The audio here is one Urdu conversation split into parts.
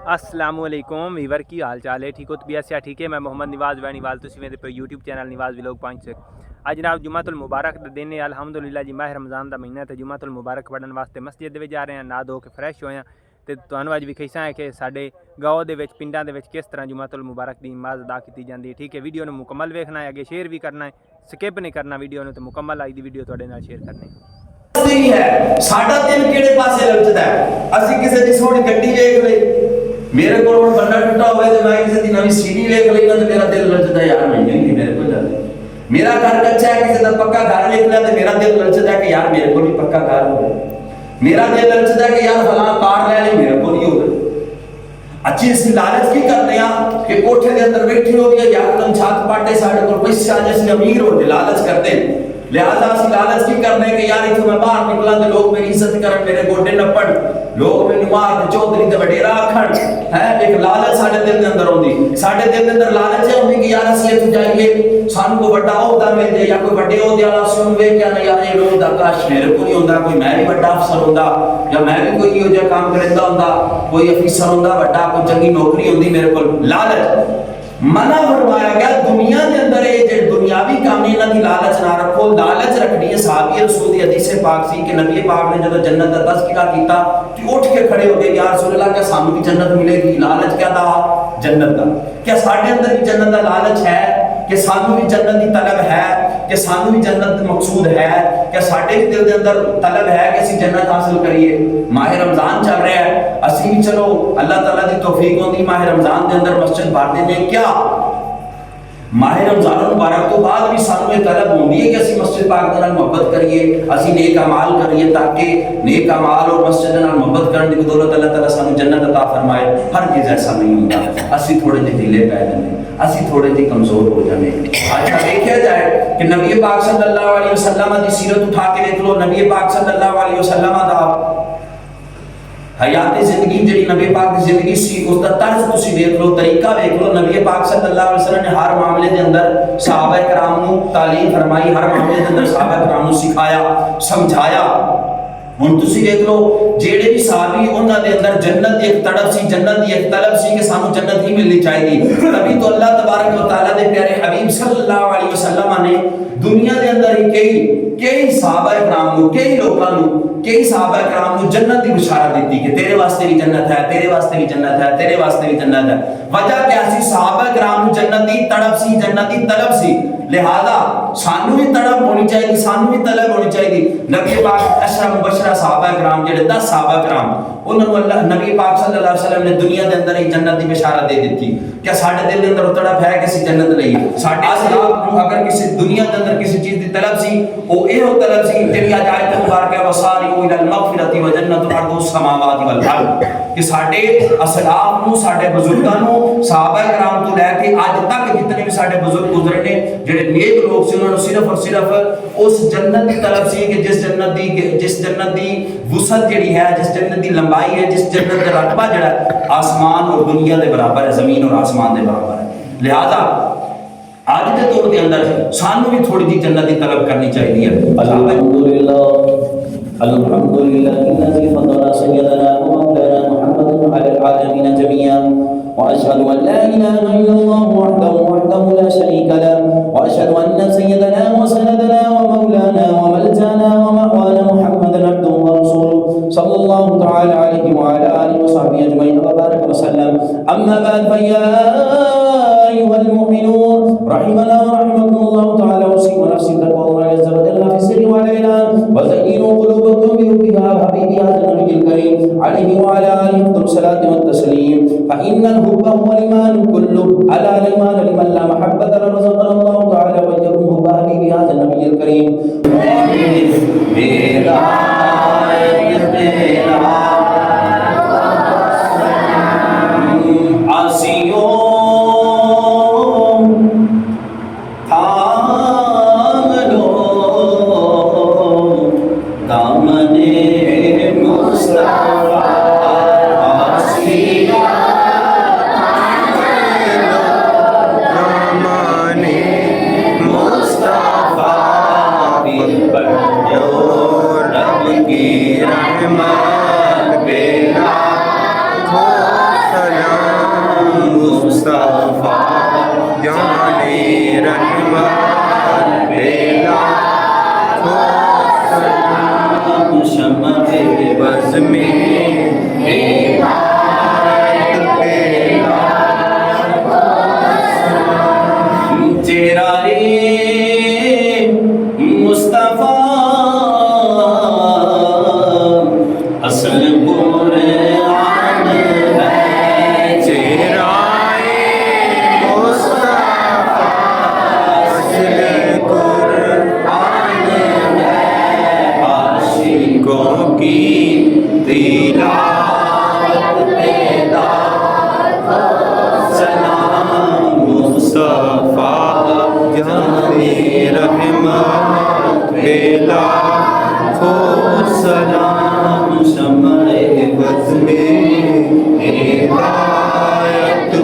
السلام علیکم ویور کی حال چال ہے ٹھیک ہو طبیعت سے ٹھیک ہے میں محمد نواز وینیوال تسی میرے پہ یوٹیوب چینل نواز ولاگ 5 سے اج جناب جمعۃ المبارک دا دن ہے الحمدللہ جی ماہ رمضان دا مہینہ تے جمعۃ المبارک پڑھن واسطے مسجد دے وچ جا رہے ہیں نہا دھو کے فریش ہوئے ہیں تے تانوں اج وکھیساں ہے کہ ساڈے گاؤں دے وچ پنڈاں دے وچ کس طرح جمعۃ المبارک دی نماز ادا کیتی جاندی ہے ٹھیک ہے ویڈیو نوں مکمل ویکھنا ہے اگے شیئر بھی کرنا ہے سکپ نہیں کرنا ویڈیو نوں تے مکمل اج دی ویڈیو تواڈے نال شیئر کرنی ہے ساڈا دل کیڑے پاسے لچدا ہے اسی کسے دی سونی گڈی ویکھ لئی میرے کو بندہ ٹوٹا ہوئے تو میں کسی دی نویں سیڑھی ویکھ لینا تو میرا دل لچدا ہے یار میں نہیں میرے کو جاندے میرا گھر کچا ہے کسی دا پکا گھر ویکھ لیا تو میرا دل لچدا ہے کہ یار میرے کو بھی پکا گھر ہو میرا دل لچدا ہے کہ یار فلاں کار لے لے میرے کو نہیں ہو اچھی اس لالچ کی کرتے ہیں کہ کوٹھے دے اندر بیٹھے ہو گیا یار تم چھات پاٹے ساڈے کول پیسے آ جیسے امیر ہو جے لالچ کرتے ہیں لہذا اسی لالچ کی کرنے کہ یار اتھوں میں باہر نکلاں تے لوگ میری عزت کرن میرے گوڈے نپڑ لوگ مینوں مار تے چودھری تے وڈیرا آکھن ہے ایک لالچ ساڈے دل دے اندر ہوندی ساڈے دل دے اندر لالچ ہے ہوندی کہ یار اسی اتھوں جائیے سانوں کوئی بڑا عہدہ مل جائے یا کوئی بڑے عہدے والا سن وے کہ نہ یار یہ لوگ دا کاش میرے کو نہیں ہوندا کوئی میں بھی بڑا افسر ہوندا یا میں بھی کوئی یہ جا کام کردا ہوندا کوئی افسر ہوندا بڑا کوئی چنگی نوکری ہوندی میرے کول لالچ منع فرمایا گیا دنیا دے اندر یہ جو دنیاوی کام انہاں دی لالچ نہ رکھو لالچ رکھنی ہے صحابی رسول دی حدیث پاک سی کہ نبی پاک نے جب جنت دا تذکرہ کیتا کہ اٹھ کے کھڑے ہو گئے یا رسول اللہ کیا سانوں بھی جنت ملے گی لالچ کیا تھا جنت دا کیا ساڈے اندر بھی جنت دا لالچ ہے کہ سانوں بھی جنت دی طلب ہے کہ سانوں بھی جنت مقصود ہے کہ ساڈے بھی دل دے اندر طلب ہے کہ اسی جنت حاصل کریے ماہ رمضان چل رہا ہے اسی بھی چلو اللہ تعالیٰ دی توفیق ہوندی ماہ رمضان دے اندر مسجد بھر دے کیا ماہ رمضان مبارک تو بعد بھی سانوں یہ طلب ہوندی ہے کہ اسی مسجد پاک دے نال محبت کریے اسی نیک اعمال کریے تاکہ نیک اعمال اور مسجد نال محبت کرن دی بدولت اللہ تعالیٰ سانوں جنت عطا فرمائے ہر چیز ایسا نہیں ہوندا اسی تھوڑے جے ڈھیلے پے جاندے اسی تھوڑے جے کمزور ہو جاندے اچھا دیکھا جائے کہ نبی پاک صلی اللہ علیہ وسلم دی سیرت اٹھا کے دیکھ لو نبی پاک صلی اللہ علیہ وسلم دا حیات زندگی جڑی نبی پاک دی زندگی سی اس دا طرز تسی دیکھ لو طریقہ دیکھ لو نبی پاک صلی اللہ علیہ وسلم نے ہر معاملے دے اندر صحابہ کرام نو تعلیم فرمائی ہر معاملے دے اندر صحابہ کرام نو سکھایا سمجھایا ہن تسی دیکھ لو جیڑے بھی صحابی انہاں دے اندر جنت دی ایک تڑپ سی جنت دی ایک طلب سی کہ سانو جنت ہی ملنی چاہیے تبھی تو اللہ تبارک و تعالی دے پیارے حبیب صلی اللہ علیہ وسلم نے دنیا دے اندر ہی کئی صحابہ کرام نو کئی لوکاں نو کئی صحابہ کرام نو جنت دی بشارت دیتی کہ تیرے واسطے بھی جنت ہے تیرے واسطے بھی جنت ہے تیرے واسطے بھی جنت ہے وجہ کیا سی صحابہ کرام نو جنت دی تڑپ سی جنت دی طلب سی لہذا سانو بھی تڑپ ہونی چاہیے سانو بھی طلب ہونی چاہیے نبی پاک عشرہ مبشرہ صحابہ کرام جڑے 10 صحابہ کرام انہوں نے اللہ نبی پاک صلی اللہ علیہ وسلم نے دنیا دے اندر ہی جنت دی بشارت دے دیتی کیا ساڈے دل دے اندر تڑپ ہے کسی جنت نہیں ساڈے اسلام اگر کسی دنیا دے اندر کسی چیز دی طلب سی او ایہو طلب سی جڑی اج آیت مبارکہ وصاریعوا الی المغفرۃ وجنۃ عرضها السماوات والارض کہ ساڈے اسلاف نو ساڈے بزرگاں نو صحابہ کرام تو لے کے اج تک جتنے بھی ساڈے بزرگ گزرے نے جڑے نیک لوگ سی انہاں نو صرف اور صرف اس جنت دی طلب سی کہ جس جنت دی وسعت جڑی ہے جس جنت دی لمبائی ہے جس جنت دا رتبہ جڑا ہے آسمان اور دنیا دے برابر ہے زمین اور آسمان دے برابر ہے لہذا آج دے دور دے اندر سانو بھی تھوڑی جی جنت دی طلب کرنی چاہیے الحمدللہ الذي فضل سيدنا ومولانا محمد على العالمين جميعا واشهد ان لا اله الا الله وحده لا شريك له واشهد ان سيدنا وسندنا ومولانا وملجانا ومأوانا محمدا عبده ورسوله صلى الله تعالى عليه وعلى اله وصحبه اجمعين وبارك وسلم اما بعد فيا ايها المؤمنون رحمنا ورحمكم الله تعالى اوصيكم ونفسي بتقوى الله عز وجل في السر والعلان وزينوا قلوبكم بحبها حبيبي هذا النبي الكريم عليه وعلى اله افضل الصلاه والتسليم فان الحب هو الايمان كله الا الايمان لمن لا محبه رزقنا الله تعالى ويرحم حب حبيبي هذا النبي الكريم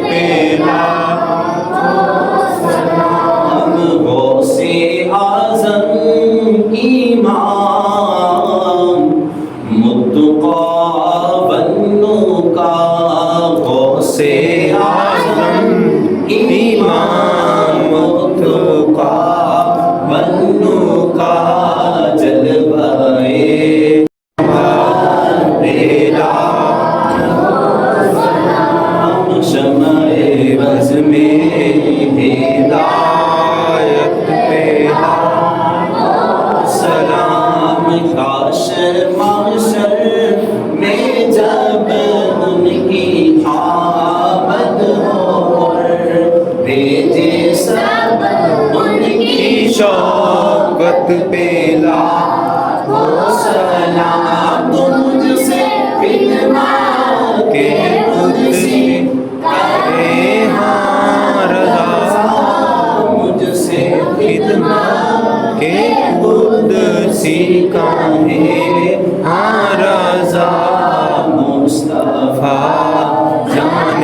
پہ سلام غوث اعظم امام متقی بنو کا غوث اعظم امام متقی بنو کا جلوائے تیرا شمع بز میں ہدایت پیدا سلام کاش معشر میں جب ان کی آمد ہو اور بھیجے سب ان کی شوقت پہ لاکھوں سلام تو مجھ سے خدمت کے قدسی کرے ہاں رضا مجھ سے خدمت کے قدسی کہے ہاں رضا مصطفیٰ جان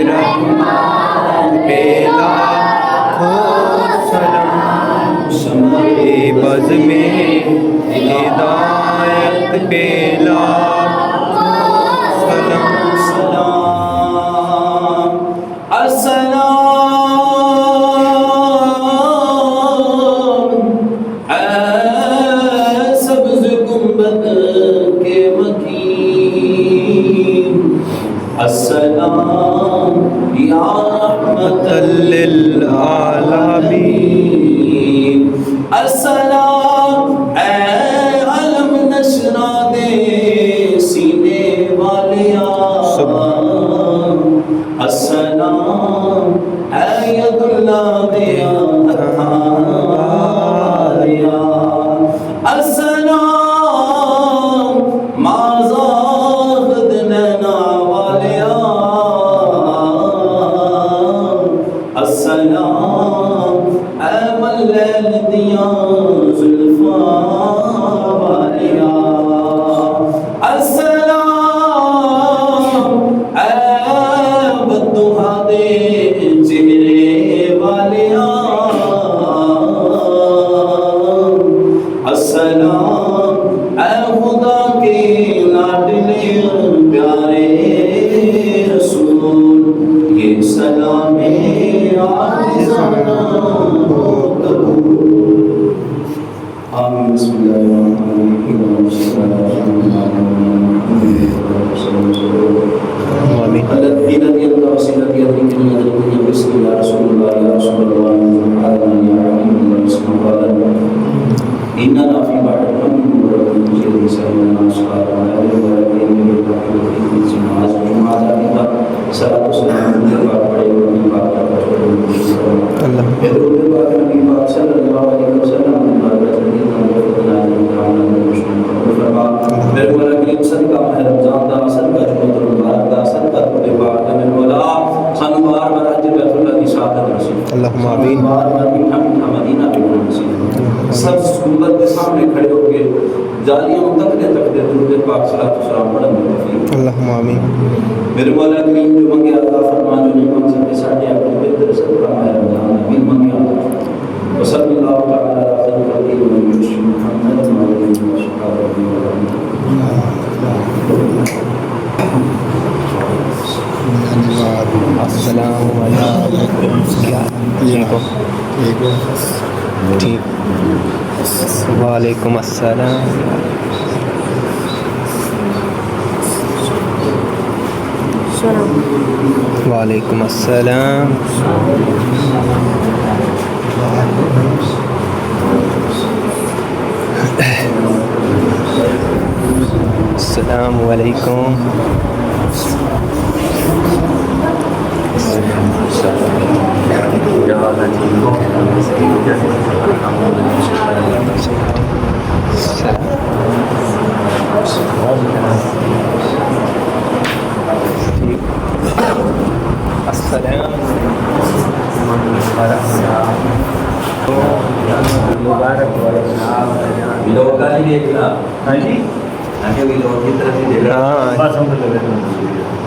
رحمان پہ لاکھوں سلام شمع بز میں ہدایت پہ لاکھوں سلام سلام السلام اے سبز گنبد کے مکین السلام یا رحمت للعالمین السلام اے علم نشرا دے سینے والیا السلام اے ید اللہ دیا ہتھاریا السلام مازاد نینا والیا السلام اے ملیل دیا زلفاں والیا السلام اے بددعا دے چہرے والیا السلام اے خدا کے لاڈلے پیارے رسول یہ سلام عاجزانہ ہو قبول آمین بسم اللہ الرحمن الرحیم الذي الذي انت وسيلتي يدركني يدركني باسم يا رسول الله يا رسول الله هذا يا حبيب الله بسم الله اننا في بعض الامر ورسول سيدنا صلى الله عليه وسلم صلاة والسلام على بڑے نبی پاک اللہ درود پاک نبی پاک صلی اللہ علیہ وسلم میرے مولا کریم صدقہ ماہ رمضان دا صدقہ جمعۃ المبارک دا صدقہ درود پاک دا میرے مولا سانو بار بار حج بیت اللہ دی سعادت نصیب اللہم آمین بار بار میٹھا میٹھا مدینہ بھی نصیب سب گنبد کے سامنے کھڑے ہو کے جالیوں تکتے تکتے درود پاک صلاۃ والسلام پڑھن دی توفیق اللہم آمین میرے مولا کریم جو منگے عطا فرما جو نعمت سے ساڈے اپنے بہتر صدقہ ماہ رمضان امین منگے وصلی اللہ تعالی علی خیر خلقہ محمد وعلى آلہ وصحبہ السلام علیکم ٹھیک وعلیکم السلام وعلیکم السلام السلام علیکم مبارک لوگ کا نہیں دیکھنا ہاں جی آگے بھی لوگ کی طرف ہی دیکھنا ہاں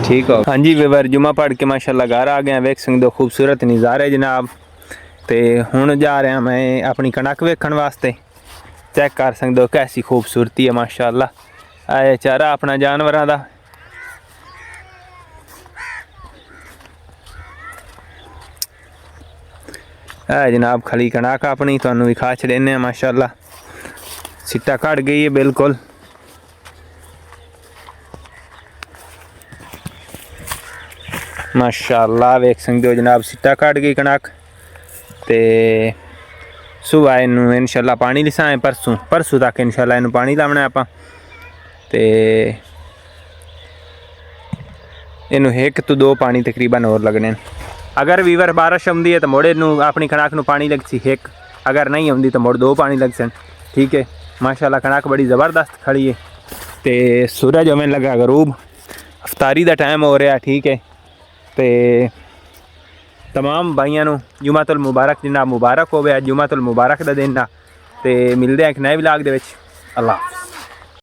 ٹھیک ہو ہاں جی ویور جمعہ پڑھ کے ماشاءاللہ گھر آ گئے ویکھ سکتے ہو خوبصورت نظارے جناب تے ہن جا رہا میں اپنی کنک ویکھن واسطے چیک کر سکتے ہو کیسی خوبصورتی ہے ماشاءاللہ اے چارہ اپنا جانوراں دا اے جناب کھلی کنک اپنی تانوں وکھا چھڑینے ماشاءاللہ سٹا کٹ گئی ہے بالکل ماشاءاللہ ویکھ سکتے ہو جناب سٹا کٹ گئی کنک تے صبح اینوں انشاءاللہ پانی لسائیں پرسوں تک انشاءاللہ اینوں پانی لاونا آپاں تے اینوں 1 تو 2 پانی تقریباً اور لگنے اگر ویور بارش آمدی ہے تو موڑے نو اپنی کنک نو پانی لگ سی 1 اگر نہیں آمدی تو موڑ 2 پانی لگ سن ٹھیک ہے ماشاءاللہ کنک بڑی زبردست کھڑی ہے تے سورج ہمیں لگا غروب افطاری دا ٹائم ہو رہا ٹھیک ہے تے تمام بھائیاں نو جمعۃ المبارک جناب مبارک ہوے جمعۃ المبارک دا دن تے ملدے ہیں ایک نئے ولاگ دے وچ اللہ حافظ